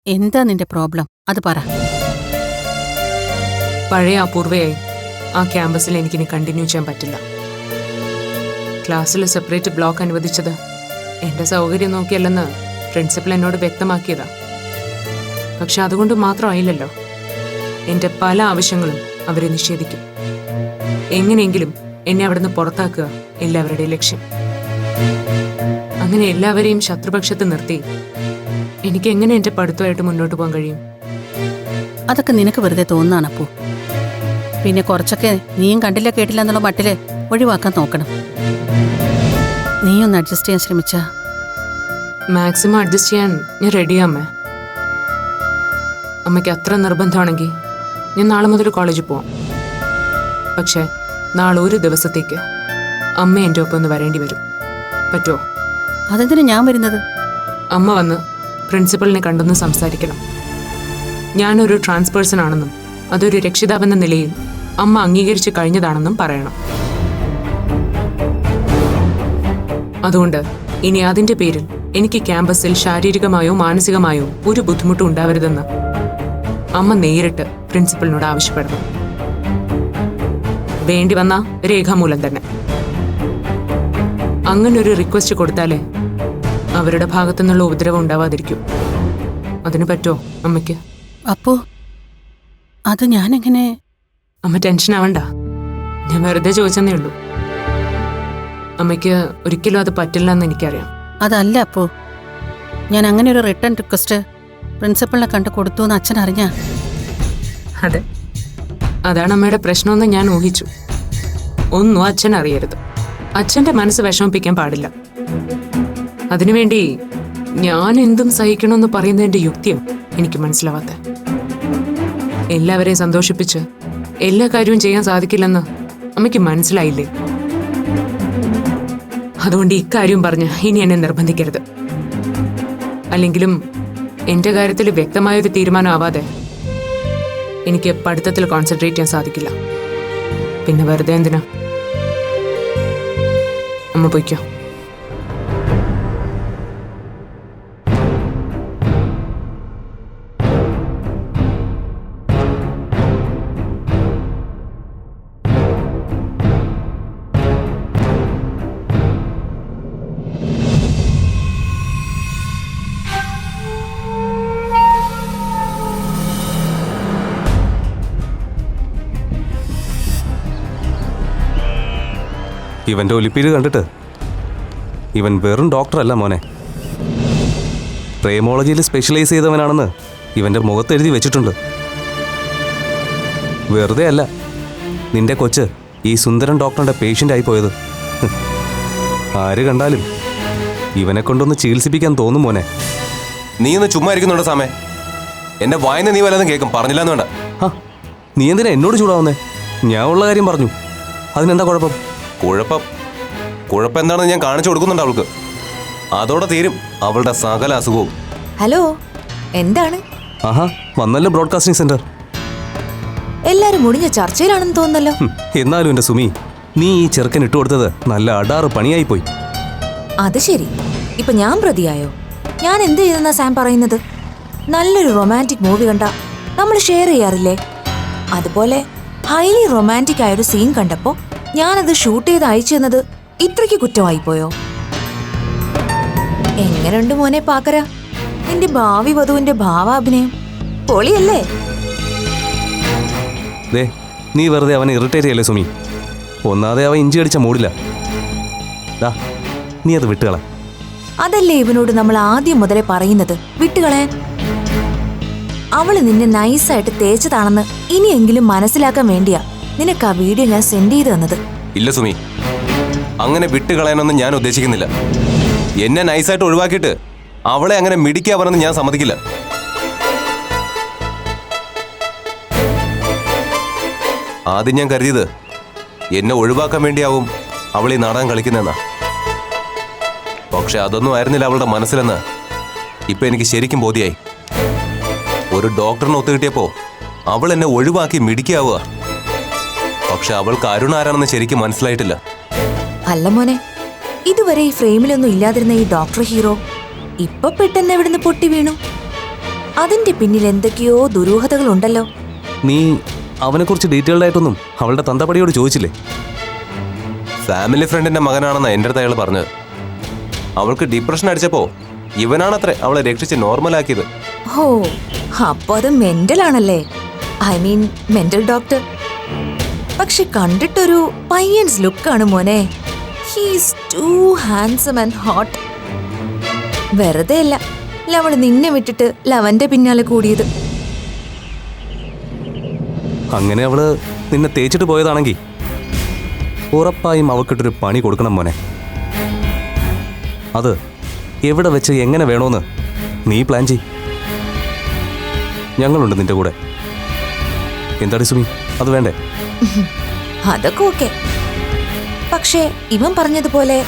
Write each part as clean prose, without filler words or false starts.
എന്താ നിന്റെ പ്രോബ്ലം? അത് പറ. പഴയ അപൂർവയായി ആ ക്യാമ്പസിൽ എനിക്കിനി കണ്ടിന്യൂ ചെയ്യാൻ പറ്റില്ല. ക്ലാസ്സിൽ സെപ്പറേറ്റ് ബ്ലോക്ക് അനുവദിച്ചത് എൻ്റെ സൗകര്യം നോക്കിയല്ലെന്ന് പ്രിൻസിപ്പൽ എന്നോട് വ്യക്തമാക്കിയതാ. പക്ഷെ അതുകൊണ്ട് മാത്രമായില്ലല്ലോ. എൻ്റെ പല ആവശ്യങ്ങളും അവരെ നിഷേധിക്കും. എങ്ങനെയെങ്കിലും എന്നെ അവിടുന്ന് പുറത്താക്കുക എല്ലാവരുടെയും ലക്ഷ്യം. അങ്ങനെ എല്ലാവരെയും ശത്രുപക്ഷത്ത് നിർത്തി എനിക്ക് എങ്ങനെ എൻ്റെ പഠിത്തമായിട്ട് മുന്നോട്ട് പോകാൻ കഴിയും? അതൊക്കെ നിനക്ക് വെറുതെ തോന്നുന്നതാണ് അപ്പു. പിന്നെ കുറച്ചൊക്കെ നീയും കണ്ടില്ല കേട്ടില്ല എന്നുള്ള മട്ടില് ഒഴിവാക്കാൻ നോക്കണം. നീയൊന്ന് അഡ്ജസ്റ്റ് ചെയ്യാൻ ശ്രമിച്ചാ. മാക്സിമം അഡ്ജസ്റ്റ് ചെയ്യാൻ ഞാൻ റെഡിയാ അമ്മ. അമ്മയ്ക്ക് അത്ര നിർബന്ധമാണെങ്കിൽ ഞാൻ നാളെ മുതൽ കോളേജിൽ പോവാം. പക്ഷേ നാളെ ഒരു ദിവസത്തേക്ക് അമ്മ എൻ്റെ ഒപ്പം ഒന്ന് വരേണ്ടി വരും. പറ്റുമോ? അതെന്തിനാ ഞാൻ വരുന്നത്? അമ്മ വന്ന് പ്രിൻസിപ്പലിനെ കണ്ടൊന്ന് സംസാരിക്കണം. ഞാനൊരു ട്രാൻസ്പേഴ്സൺ ആണെന്നും അതൊരു രക്ഷിതാവെന്ന നിലയിൽ അമ്മ അംഗീകരിച്ചു കഴിഞ്ഞതാണെന്നും പറയണം. അതുകൊണ്ട് ഇനി അതിൻ്റെ പേരിൽ എനിക്ക് ക്യാമ്പസിൽ ശാരീരികമായോ മാനസികമായോ ഒരു ബുദ്ധിമുട്ടും ഉണ്ടാവരുതെന്ന് അമ്മ നേരിട്ട് പ്രിൻസിപ്പലിനോട് ആവശ്യപ്പെടണം. വേണ്ടി വന്ന രേഖാമൂലം തന്നെ. അങ്ങനൊരു റിക്വസ്റ്റ് കൊടുത്താലേ അവരുടെ ഭാഗത്തുനിന്നുള്ള ഉപദ്രവം ഉണ്ടാവാതിരിക്കും. അതിന് പറ്റുമോ അമ്മയ്ക്ക്? അപ്പോ അത് ഞാനെങ്ങനെ? അമ്മ ടെൻഷൻ ആവണ്ട, ഞാൻ വെറുതെ ചോദിച്ചെന്നേ ഉള്ളൂ. അമ്മയ്ക്ക് ഒരിക്കലും അത് പറ്റില്ല എന്ന് എനിക്കറിയാം. അതല്ല അപ്പോ, ഞാൻ അങ്ങനെ ഒരു റിട്ടേൺ റിക്വസ്റ്റ് പ്രിൻസിപ്പളിനെ കണ്ട് കൊടുത്തു എന്ന് അച്ഛൻ അറിഞ്ഞാ? അതെ, അതാണ് അമ്മയുടെ പ്രശ്നമെന്ന് ഞാൻ ഊഹിച്ചു. ഒന്നും അച്ഛൻ അറിയരുത്. അച്ഛൻ്റെ മനസ്സ് വിഷമിപ്പിക്കാൻ പാടില്ല. അതിനുവേണ്ടി ഞാൻ എന്തും സഹിക്കണമെന്ന് പറയുന്നതിൻ്റെ യുക്തിയും എനിക്ക് മനസ്സിലാവാത്ത. എല്ലാവരെയും സന്തോഷിപ്പിച്ച് എല്ലാ കാര്യവും ചെയ്യാൻ സാധിക്കില്ലെന്ന് അമ്മയ്ക്ക് മനസ്സിലായില്ലേ? അതുകൊണ്ട് ഇക്കാര്യം പറഞ്ഞ് ഇനി എന്നെ നിർബന്ധിക്കരുത്. അല്ലെങ്കിലും എൻ്റെ കാര്യത്തിൽ വ്യക്തമായൊരു തീരുമാനമാവാതെ എനിക്ക് പഠിത്തത്തിൽ കോൺസെൻട്രേറ്റ് ചെയ്യാൻ സാധിക്കില്ല. പിന്നെ വെറുതെ എന്തിനാ? അമ്മ പോയിക്കോ. ഇവൻ്റെ ഒലിപ്പീര് കണ്ടിട്ട് ഇവൻ വെറും ഡോക്ടറല്ല മോനെ, പ്രേമോളജിയിൽ സ്പെഷ്യലൈസ് ചെയ്തവനാണെന്ന് ഇവൻ്റെ മുഖത്ത് എഴുതി വെച്ചിട്ടുണ്ട്. വെറുതെ അല്ല നിന്റെ കൊച്ച് ഈ സുന്ദരൻ ഡോക്ടറുടെ പേഷ്യൻ്റായി പോയത്. ആര് കണ്ടാലും ഇവനെ കൊണ്ടൊന്ന് ചികിത്സിപ്പിക്കാൻ തോന്നും മോനെ. നീ ഒന്ന് ചുമ്മാ ഇരിക്കുന്നുണ്ടോ സാമേ? എന്റെ വായന നീ വല്ലതും കേൾക്കും. പറഞ്ഞില്ലാന്ന് വേണ്ട. നീ എന്തിനാ എന്നോട് ചൂടാവുന്നേ? ഞാൻ ഉള്ള കാര്യം പറഞ്ഞു, അതിനെന്താ കുഴപ്പം? കുഴപ്പം എന്താണെന്ന് ഞാൻ കാണിച്ചു കൊടുക്കുന്നുണ്ട് അവൾക്ക്. അതോടെ തീരും അവളുടെ സകല അസുഖവും. ഹലോ, എന്താണ്? ആഹാ, വന്നല്ലോ ബ്രോഡ്കാസ്റ്റിംഗ് സെന്റർ. എല്ലാരും മുടിഞ്ഞ ചർച്ചയിലാണെന്ന് തോന്നുന്നല്ലോ. എന്നാലും എന്റെ സുമി, നീ ഈ ചെറുക്കൻ ഇട്ടുകൊടുത്തത് നല്ല അടാറ് പണിയായി പോയി. അത് ശരി, ഇപ്പൊ ഞാൻ പ്രതിയായോ? ഞാൻ എന്ത് ചെയ്തെന്നാ സാം പറയുന്നത്? നല്ലൊരു റൊമാൻറ്റിക് മൂവി കണ്ട നമ്മൾ ഷെയർ ചെയ്യാറില്ലേ? അതുപോലെ ഹൈലി റൊമാൻറ്റിക് ആയൊരു സീൻ കണ്ടപ്പോ ഞാനത് ഷൂട്ട് ചെയ്ത് അയച്ചു തന്നത് ഇത്രയ്ക്ക് കുറ്റമായി പോയോ? എങ്ങനെയുണ്ട് മോനെ പാക്കര നിന്റെ ഭാവി വധുവിന്റെ ഭാവാഭിനയം? പൊളിയല്ലേ? നീ വെറുതെ അവനെ ഇറിറ്റേറ്റ് ചെയ്യല്ലേ സുമി. ഒന്നാതെ അവൻ ഇഞ്ചി അടിച്ച മൂടില്ല. നീ അത് വിട്ടുകള. അതല്ലേ ഇവനോട് നമ്മൾ ആദ്യം മുതലേ പറയുന്നത്, വിട്ടുകളയാൻ. അവള് നിന്നെ നൈസായിട്ട് തേച്ചതാണെന്ന് ഇനിയെങ്കിലും മനസ്സിലാക്കാൻ വേണ്ടിയാ നിനക്ക് ആ വീഡിയോ ഞാൻ സെൻഡ് ചെയ്ത് തന്നത്. ഇല്ല സുമി, അങ്ങനെ വിട്ടുകളയാനൊന്നും ഞാൻ ഉദ്ദേശിക്കുന്നില്ല. എന്നെ നൈസായിട്ട് ഒഴിവാക്കിയിട്ട് അവളെ അങ്ങനെ മിടിക്കാവണമെന്ന് ഞാൻ സമ്മതിക്കില്ല. ആദ്യം ഞാൻ കരുതിയത് എന്നെ ഒഴിവാക്കാൻ വേണ്ടിയാവും അവൾ ഈ നാടകം കളിക്കുന്നതെന്നാ. പക്ഷെ അതൊന്നും ആയിരുന്നില്ല അവളുടെ മനസ്സിലെന്ന് ഇപ്പൊ എനിക്ക് ശരിക്കും ബോധ്യായി. ഒരു ഡോക്ടറിനെ ഒത്തുകിട്ടിയപ്പോ അവൾ എന്നെ ഒഴിവാക്കി മിടിക്കാവുക. പക്ഷെ അവൾക്ക് അരുൺ ആരാണെന്ന് ശരിക്കും മനസ്സിലായിട്ടില്ല. അല്ല മോനെ, ഇതുവരെ ഈ ഫ്രെയിമിലൊന്നും ഇല്ലാതിരുന്ന ഈ ഡോക്ടർ ഹീറോ ഇപ്പൊ പെട്ടെന്ന് എവിടുന്ന് പൊട്ടി വീണു? അതിന്റെ പിന്നിൽ എന്തൊക്കെയോ ദുരൂഹതകളുണ്ടല്ലോ. നീ അവനെക്കുറിച്ച് ഡീറ്റെയിൽഡ് ആയിട്ടൊന്നും അവളുടെ തന്തപ്പടിയോട് ചോദിച്ചില്ലേ? ഫാമിലി ഫ്രണ്ടിന്റെ മകനാണെന്ന് എൻ്റെ അടുത്ത് അയാൾ പറഞ്ഞത്. അവൾക്ക് ഡിപ്രഷൻ അടിച്ചപ്പോ ഇവനാണത്രേ അവളെ രക്ഷിച്ച് നോർമലാക്കിയത്. ഓ, അപ്പൊ അത് മെന്റൽ ആണല്ലേ? I mean mental doctor. പക്ഷെ കണ്ടിട്ടൊരു പയ്യൻസ് ലുക്കാണ് മോനെ. He's too handsome and hot. വെറുതെ അല്ല ലവള് നിന്നെ വിട്ടിട്ട് ലവന്റെ പിന്നാലെ കൂടിയത്. അങ്ങനെ അവള് നിന്നെ തേച്ചിട്ട് പോയതാണെങ്കിൽ ഉറപ്പായും അവൾക്കിട്ടൊരു പണി കൊടുക്കണം മോനെ. അത് എവിടെ വെച്ച് എങ്ങനെ വേണോന്ന് നീ പ്ലാൻ ചെയ്. ഞങ്ങളുണ്ട് നിന്റെ കൂടെ. എന്താടി സുമി, അത് വേണ്ടേ? അതൊക്കെ ഓക്കെ. പക്ഷേ ഇവൻ പറഞ്ഞതുപോലെ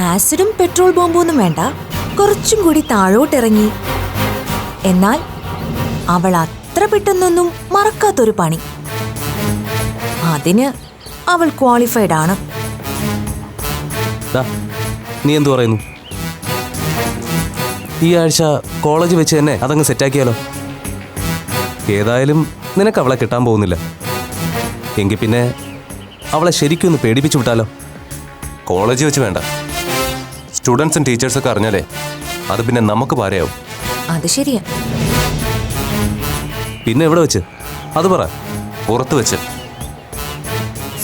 ആസിഡും പെട്രോൾ ബോംബും ഒന്നും വേണ്ട. കുറച്ചും കൂടി താഴോട്ടിറങ്ങി എന്നാൽ അവൾ അത്ര പെട്ടെന്നൊന്നും മറക്കാത്തൊരു പണി. അതിന് അവൾ ക്വാളിഫൈഡ് ആണ്. ദാ, നീ എന്തു പറയുന്നു? ഈ ആഴ്ച കോളേജ് വെച്ച് തന്നെ അതങ്ങ് സെറ്റാക്കിയാലോ? ഏതായാലും നിനക്ക് അവളെ കിട്ടാൻ പോകുന്നില്ല. എങ്കിൽ പിന്നെ അവളെ ശരിക്കൊന്ന് പേടിപ്പിച്ചു വിട്ടാലോ? കോളേജ് വെച്ച് വേണ്ട. സ്റ്റുഡൻസും ടീച്ചേഴ്സൊക്കെ അറിഞ്ഞാലേ അത് പിന്നെ നമുക്ക് പാരയാവും. അത് ശരിയാ. പിന്നെ എവിടെ വെച്ച്? അത് പറ. പുറത്ത് വെച്ച്.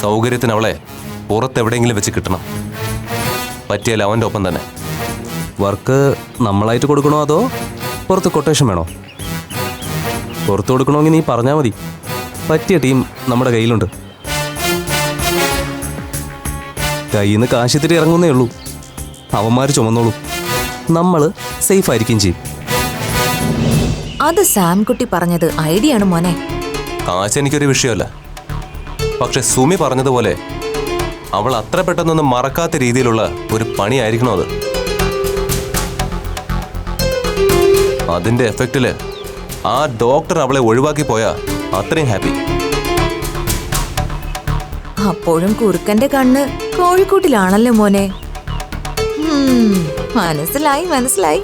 സൗകര്യത്തിന് അവളെ പുറത്തെവിടെയെങ്കിലും വെച്ച് കിട്ടണം. പറ്റിയാൽ അവൻ്റെ ഒപ്പം തന്നെ. വർക്ക് നമ്മളായിട്ട് കൊടുക്കണോ അതോ പുറത്ത് കൊട്ടേഷൻ വേണോ? പുറത്ത് കൊടുക്കണമെങ്കിൽ നീ പറഞ്ഞാൽ മതി. പറ്റിയ ടീം നമ്മുടെ കയ്യിലുണ്ട്. കയ്യിൽ നിന്ന് കാശിത്തിരി ഇറങ്ങുന്നേ ഉള്ളൂ. അവന്മാർ ചുമന്നോളൂ. നമ്മൾ സേഫ് ആയിരിക്കും ചെയ്യും. അത് സാംകുട്ടി പറഞ്ഞത് ഐഡിയ ആണ് മോനെ. കാശ് എനിക്കൊരു വിഷയമല്ല. പക്ഷെ സുമി പറഞ്ഞതുപോലെ അവൾ അത്ര പെട്ടെന്നൊന്നും മറക്കാത്ത രീതിയിലുള്ള ഒരു പണിയായിരിക്കണം അത്. അതിന്റെ എഫക്റ്റില് ആ ഡോക്ടർ അവളെ ഒഴിവാക്കി പോയാ അത്രയും ഹാപ്പി. അപ്പോഴും കുറുക്കന്റെ കണ്ണ് കോഴിക്കൂട്ടിലാണല്ലോ മോനെ. മനസ്സിലായി മനസ്സിലായി.